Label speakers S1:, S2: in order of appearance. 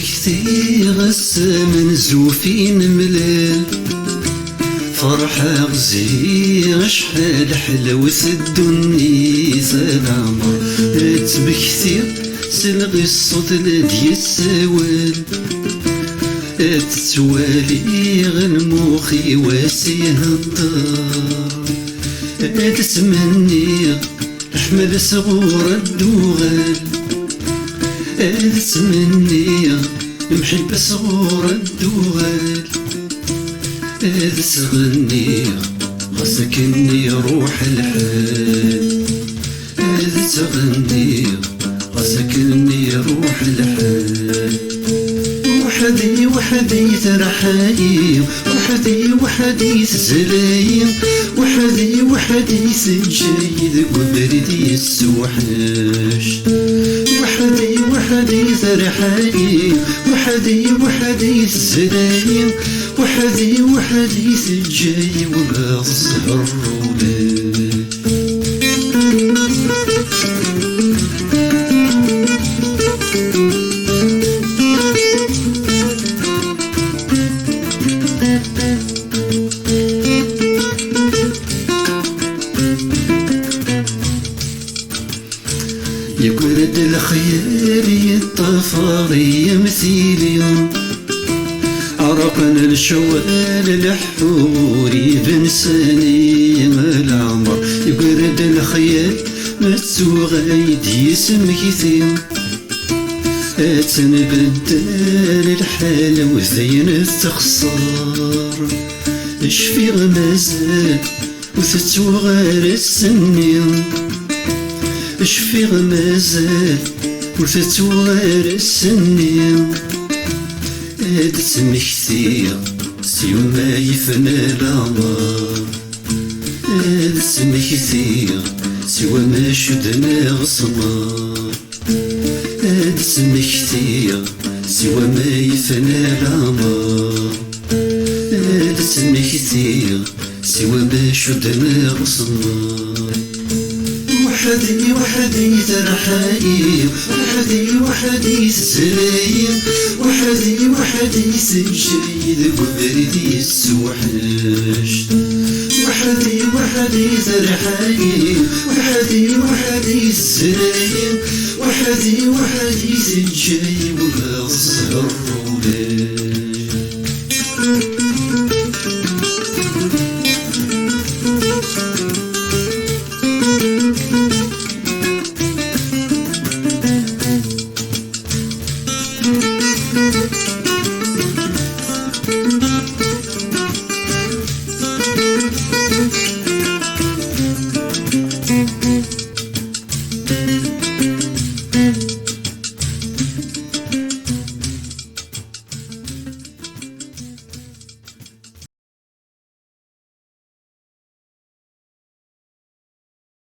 S1: تمكثي غسام زوفين ملال فرحة غزي شحال حلاوة الدنيا سلامة تبكثي سلغي الصوت لدي السوال تتوالي غنموخي واسيها الدار تتمني احمد صغور الدوغال تتمني محب صغور الدوغال تغني غصك اني روح الحال تغني غصك اني روح الحال وحدي وحدي ترحايم وحدي وحدي تزلايم وحدي وحدي سجايد وبردي السوحاش وحدي وحدي ترحايم وحدي وحدي تزلايم وحدي وحدي سجاي ولا الزهر رولاش يقرد الخيال يطفاري مثيلي عرقنا الشوال الحوري بنساني العمر يقرد الخيال متسوغايد يسم كثير تنبدل الحال وزين التخسر اشفي غمازال وتتوغار السنين اشفي غمازال وتتوغار السنين تمكثي سيو ما يفنى العمر تمكثي سوى ما شدنا غصمار تمكثي سوى ما يفنى العمر تمكثي سوى ما شدنا غصمار وحدي وحدي ترحايم وحدي وحدي تزلايم وحدي وحدي سجايد وبردي السوحاش وحدي وحدي ترحايم وحدي وحدي تزلايم وحدي وحدي سجاي ولا الزهر رولاش